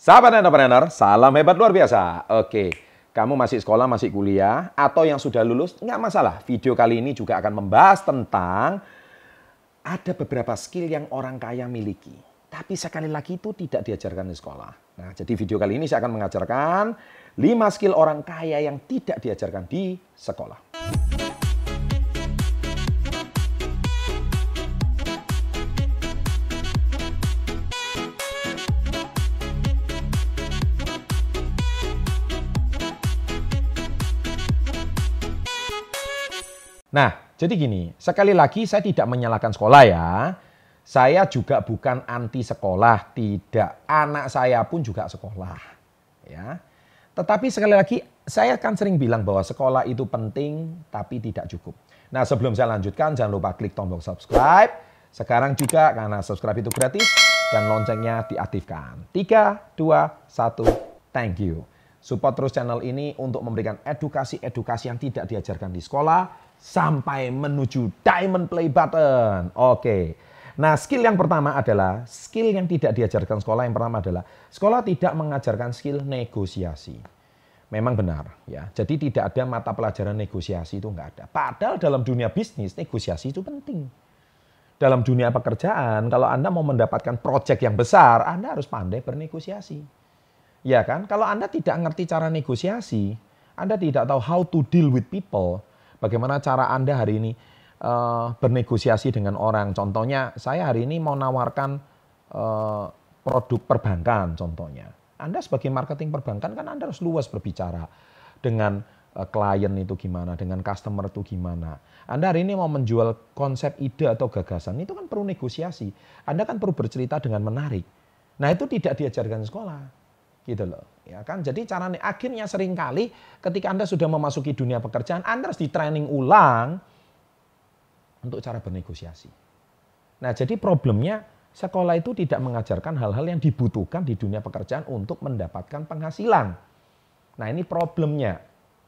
Sahabat entrepreneur, salam hebat luar biasa. Oke, kamu masih sekolah, masih kuliah, atau yang sudah lulus, nggak masalah. Video kali ini juga akan membahas tentang ada beberapa skill yang orang kaya miliki. Tapi sekali lagi itu tidak diajarkan di sekolah. Nah, jadi video kali ini saya akan mengajarkan 5 skill orang kaya yang tidak diajarkan di sekolah. Nah, jadi gini, sekali lagi saya tidak menyalahkan sekolah ya. Saya juga bukan anti sekolah, tidak. Anak saya pun juga sekolah. Ya. Tetapi sekali lagi, saya kan sering bilang bahwa sekolah itu penting, tapi tidak cukup. Nah, sebelum saya lanjutkan, jangan lupa klik tombol subscribe. Sekarang juga, karena subscribe itu gratis, dan loncengnya diaktifkan. 3, 2, 1, thank you. Support terus channel ini untuk memberikan edukasi-edukasi yang tidak diajarkan di sekolah, sampai menuju diamond play button. Oke. Nah, skill yang pertama adalah, skill yang tidak diajarkan sekolah yang pertama adalah, sekolah tidak mengajarkan skill negosiasi. Memang benar ya. Jadi tidak ada mata pelajaran negosiasi, itu nggak ada. Padahal dalam dunia bisnis, negosiasi itu penting. Dalam dunia pekerjaan, kalau Anda mau mendapatkan proyek yang besar, Anda harus pandai bernegosiasi. Ya kan? Kalau Anda tidak ngerti cara negosiasi, Anda tidak tahu how to deal with people, bagaimana cara Anda hari ini bernegosiasi dengan orang. Contohnya, saya hari ini mau nawarkan produk perbankan contohnya. Anda sebagai marketing perbankan kan Anda harus luas berbicara dengan klien itu gimana, dengan customer itu gimana. Anda hari ini mau menjual konsep, ide atau gagasan, itu kan perlu negosiasi. Anda kan perlu bercerita dengan menarik. Nah, itu tidak diajarkan di sekolah. Gitu loh, ya kan? Jadi caranya akhirnya seringkali ketika Anda sudah memasuki dunia pekerjaan, Anda harus di-training ulang untuk cara bernegosiasi. Nah, jadi problemnya sekolah itu tidak mengajarkan hal-hal yang dibutuhkan di dunia pekerjaan untuk mendapatkan penghasilan. Nah, ini problemnya.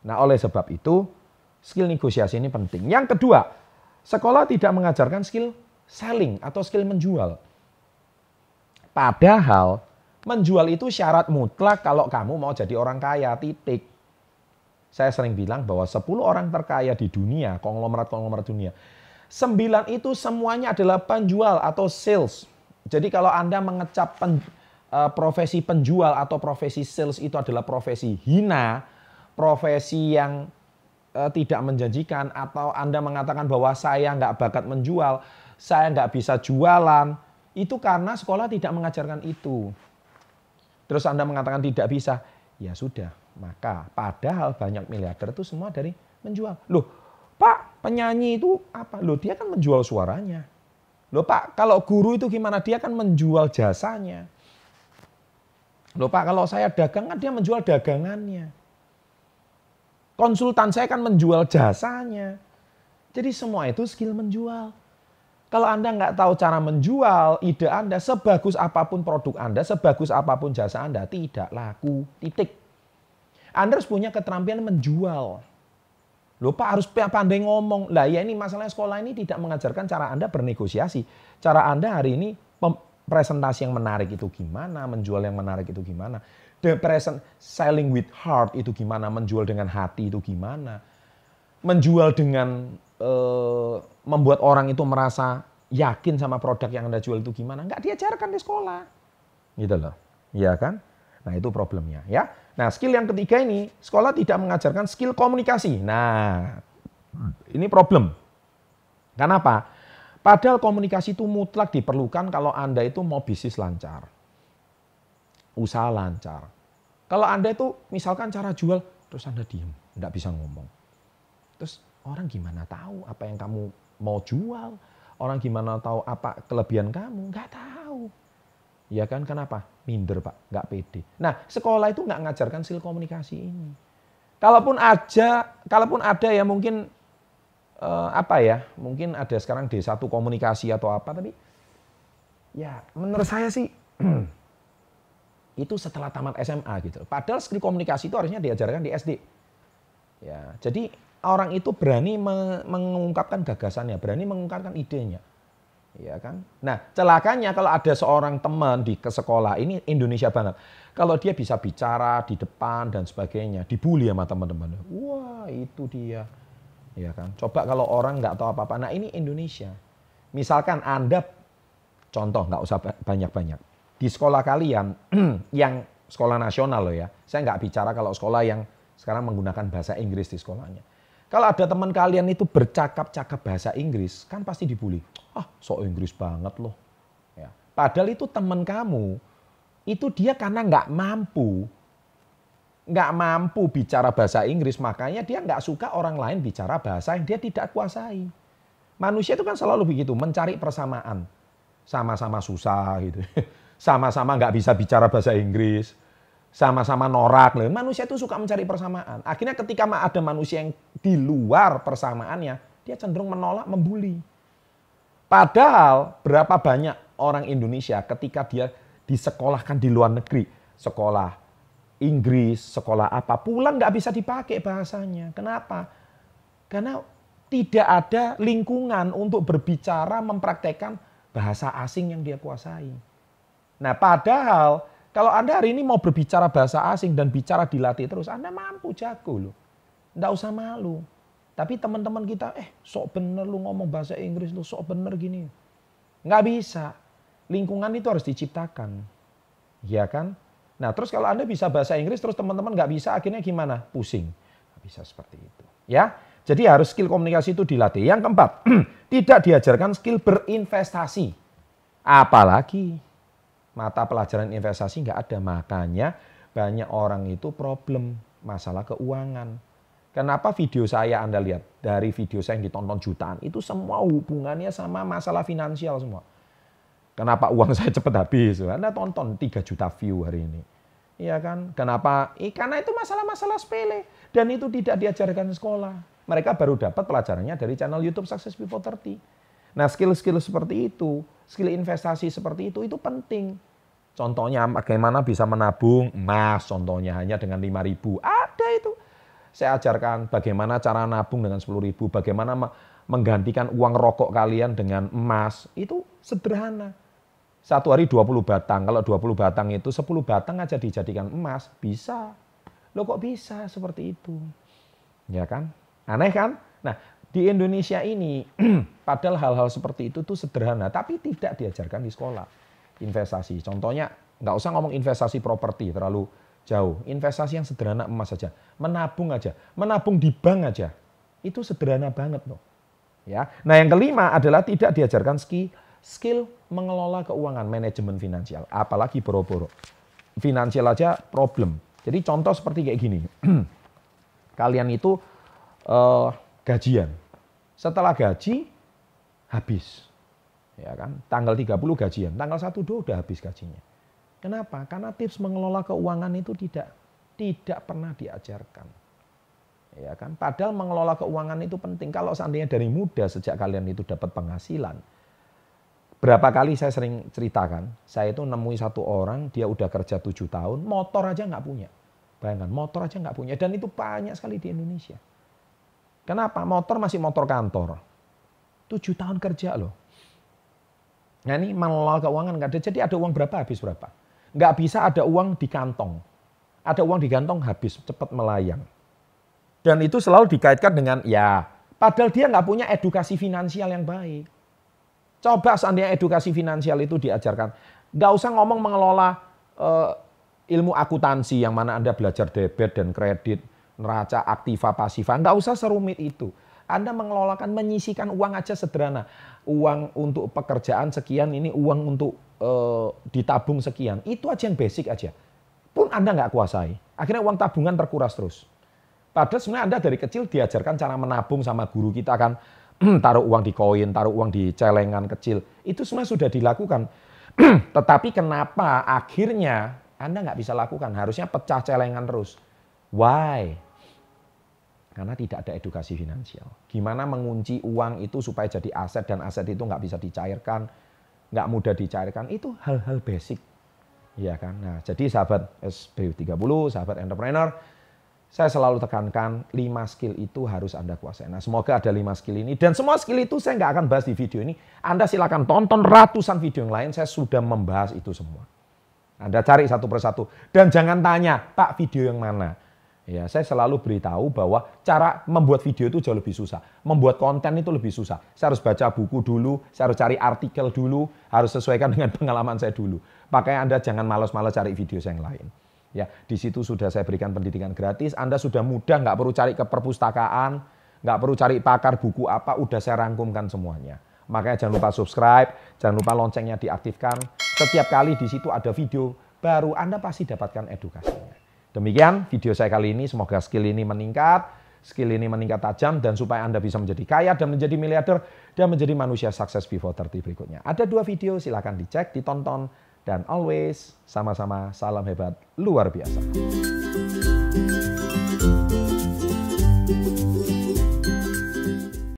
Nah, oleh sebab itu skill negosiasi ini penting. Yang kedua, sekolah tidak mengajarkan skill selling atau skill menjual. Padahal menjual itu syarat mutlak kalau kamu mau jadi orang kaya, titik. Saya sering bilang bahwa 10 orang terkaya di dunia, konglomerat-konglomerat dunia, 9 itu semuanya adalah penjual atau sales. Jadi kalau Anda mengecap profesi penjual atau profesi sales itu adalah profesi hina, profesi yang tidak menjanjikan, atau Anda mengatakan bahwa saya nggak bakat menjual, saya nggak bisa jualan, itu karena sekolah tidak mengajarkan itu. Terus Anda mengatakan tidak bisa, ya sudah. Maka padahal banyak miliarder itu semua dari menjual. Loh, Pak, penyanyi itu apa? Loh, dia kan menjual suaranya. Loh, Pak, kalau guru itu gimana? Dia kan menjual jasanya. Loh, Pak, kalau saya dagang kan dia menjual dagangannya. Konsultan saya kan menjual jasanya. Jadi semua itu skill menjual. Kalau Anda nggak tahu cara menjual, ide Anda, sebagus apapun produk Anda, sebagus apapun jasa Anda, tidak laku, titik. Anda harus punya keterampilan menjual. Loh, Pak, harus pandai ngomong. Lah ya, ini masalahnya sekolah ini tidak mengajarkan cara Anda bernegosiasi. Cara Anda hari ini presentasi yang menarik itu gimana, menjual yang menarik itu gimana. The present selling with heart itu gimana, menjual dengan hati itu gimana. Menjual dengan membuat orang itu merasa yakin sama produk yang Anda jual itu gimana. Nggak diajarkan di sekolah. Gitu loh. Iya kan? Nah, itu problemnya ya. Nah, skill yang ketiga ini, sekolah tidak mengajarkan skill komunikasi. Nah, ini problem. Kenapa? Padahal komunikasi itu mutlak diperlukan kalau Anda itu mau bisnis lancar. Usaha lancar. Kalau Anda itu misalkan cara jual, terus Anda diem, nggak bisa ngomong. Terus orang gimana tahu apa yang kamu mau jual? Orang gimana tahu apa kelebihan kamu? Nggak tahu. Ya kan, kenapa? Minder, Pak, nggak pede. Nah, sekolah itu nggak ngajarkan skill komunikasi ini. Kalaupun ada ya mungkin mungkin ada sekarang D1 komunikasi atau apa, tapi ya menurut saya sih itu setelah tamat SMA gitu. Padahal skill komunikasi itu harusnya diajarkan di SD. Ya, jadi orang itu berani mengungkapkan gagasannya, berani mengungkapkan idenya. Ya kan? Nah, celakanya kalau ada seorang teman di ke sekolah, ini Indonesia banget. Kalau dia bisa bicara di depan dan sebagainya, dibully sama teman-teman. Wah, itu dia. Ya kan? Coba kalau orang nggak tahu apa-apa. Nah, ini Indonesia. Misalkan Anda, contoh nggak usah banyak-banyak. Di sekolah kalian, yang sekolah nasional loh ya. Saya nggak bicara kalau sekolah yang sekarang menggunakan bahasa Inggris di sekolahnya. Kalau ada teman kalian itu bercakap-cakap bahasa Inggris, kan pasti dibully. Ah, sok Inggris banget loh. Ya. Padahal itu teman kamu, itu dia karena nggak mampu bicara bahasa Inggris, makanya dia nggak suka orang lain bicara bahasa yang dia tidak kuasai. Manusia itu kan selalu begitu, mencari persamaan. Sama-sama susah gitu. Sama-sama nggak bisa bicara bahasa Inggris. Sama-sama norak. Manusia itu suka mencari persamaan. Akhirnya ketika ada manusia yang di luar persamaannya, dia cenderung menolak, membuli. Padahal berapa banyak orang Indonesia ketika dia disekolahkan di luar negeri, sekolah Inggris, sekolah apa, pulang nggak bisa dipakai bahasanya. Kenapa? Karena tidak ada lingkungan untuk berbicara, mempraktekkan bahasa asing yang dia kuasai. Nah, padahal kalau Anda hari ini mau berbicara bahasa asing dan bicara dilatih terus, Anda mampu, jago loh. Nggak usah malu. Tapi teman-teman kita, sok bener lu ngomong bahasa Inggris, lu sok bener gini. Nggak bisa. Lingkungan itu harus diciptakan. Ya kan? Nah, terus kalau Anda bisa bahasa Inggris, terus teman-teman nggak bisa, akhirnya gimana? Pusing. Nggak bisa seperti itu. Ya, jadi harus skill komunikasi itu dilatih. Yang keempat, tidak diajarkan skill berinvestasi. Apalagi mata pelajaran investasi nggak ada. Makanya banyak orang itu problem masalah keuangan. Kenapa video saya Anda lihat, dari video saya yang ditonton jutaan, itu semua hubungannya sama masalah finansial semua. Kenapa uang saya cepat habis? Anda tonton 3 juta view hari ini. Iya kan? Kenapa? Karena itu masalah-masalah sepele. Dan itu tidak diajarkan di sekolah. Mereka baru dapat pelajarannya dari channel YouTube Success Before 30. Nah, skill-skill seperti itu, skill investasi seperti itu penting. Contohnya bagaimana bisa menabung emas, contohnya hanya dengan 5.000. Ada itu. Saya ajarkan bagaimana cara nabung dengan 10.000, bagaimana menggantikan uang rokok kalian dengan emas. Itu sederhana. Satu hari 20 batang. Kalau 20 batang itu 10 batang aja dijadikan emas, bisa. Loh kok bisa seperti itu? Ya kan? Aneh kan? Nah, di Indonesia ini padahal hal-hal seperti itu tuh sederhana, tapi tidak diajarkan di sekolah. Investasi. Contohnya, nggak usah ngomong investasi properti terlalu jauh. Investasi yang sederhana emas saja. Menabung aja. Menabung di bank aja. Itu sederhana banget loh. Ya. Nah, yang kelima adalah tidak diajarkan skill mengelola keuangan, manajemen finansial. Apalagi boro-boro. Finansial aja problem. Jadi contoh seperti kayak gini. Kalian itu gajian. Setelah gaji, habis. Ya kan? Tanggal 30 gajian. Tanggal 1-2 udah habis gajinya. Kenapa? Karena tips mengelola keuangan itu tidak pernah diajarkan. Ya kan? Padahal mengelola keuangan itu penting. Kalau seandainya dari muda sejak kalian itu dapat penghasilan. Berapa kali saya sering ceritakan, saya itu nemui satu orang, dia udah kerja 7 tahun, motor aja nggak punya. Bayangkan, motor aja nggak punya. Dan itu banyak sekali di Indonesia. Kenapa? Motor masih motor kantor. 7 tahun kerja loh. Nah ini mengelola keuangan nggak ada. Jadi ada uang berapa, habis berapa. Nggak bisa ada uang di kantong. Ada uang di kantong, habis, cepat melayang. Dan itu selalu dikaitkan dengan, padahal dia nggak punya edukasi finansial yang baik. Coba seandainya edukasi finansial itu diajarkan. Nggak usah ngomong mengelola ilmu akuntansi yang mana Anda belajar debit dan kredit, neraca, aktiva, pasiva. Nggak usah serumit itu. Anda mengelolakan, menyisikan uang aja sederhana. Uang untuk pekerjaan sekian, ini uang untuk ditabung sekian. Itu aja yang basic aja. Pun Anda nggak kuasai. Akhirnya uang tabungan terkuras terus. Padahal sebenarnya Anda dari kecil diajarkan cara menabung sama guru kita kan. Taruh uang di koin, taruh uang di celengan kecil. Itu sebenarnya sudah dilakukan. Tetapi kenapa akhirnya Anda nggak bisa lakukan? Harusnya pecah celengan terus. Why? Karena tidak ada edukasi finansial. Gimana mengunci uang itu supaya jadi aset dan aset itu nggak bisa dicairkan, nggak mudah dicairkan. Itu hal-hal basic. Ya kan? Nah, jadi sahabat SBU 30, sahabat entrepreneur, Saya selalu tekankan 5 skill itu harus Anda kuasai. Nah, semoga ada 5 skill ini. Dan semua skill itu saya nggak akan bahas di video ini. Anda silakan tonton ratusan video yang lain, saya sudah membahas itu semua. Anda cari satu persatu. Dan jangan tanya, Pak video yang mana? Ya, saya selalu beritahu bahwa cara membuat video itu jauh lebih susah. Membuat konten itu lebih susah. Saya harus baca buku dulu, saya harus cari artikel dulu, harus sesuaikan dengan pengalaman saya dulu. Makanya Anda jangan malas-malas cari video saya yang lain. Ya, di situ sudah saya berikan pendidikan gratis. Anda sudah mudah, nggak perlu cari ke perpustakaan, nggak perlu cari pakar buku apa, udah saya rangkumkan semuanya. Makanya jangan lupa subscribe, jangan lupa loncengnya diaktifkan. Setiap kali di situ ada video baru, Anda pasti dapatkan edukasinya. Demikian video saya kali ini, semoga skill ini meningkat tajam, dan supaya Anda bisa menjadi kaya dan menjadi miliarder dan menjadi manusia sukses before 30 berikutnya. Ada 2 video, silakan dicek, ditonton, dan always sama-sama salam hebat luar biasa.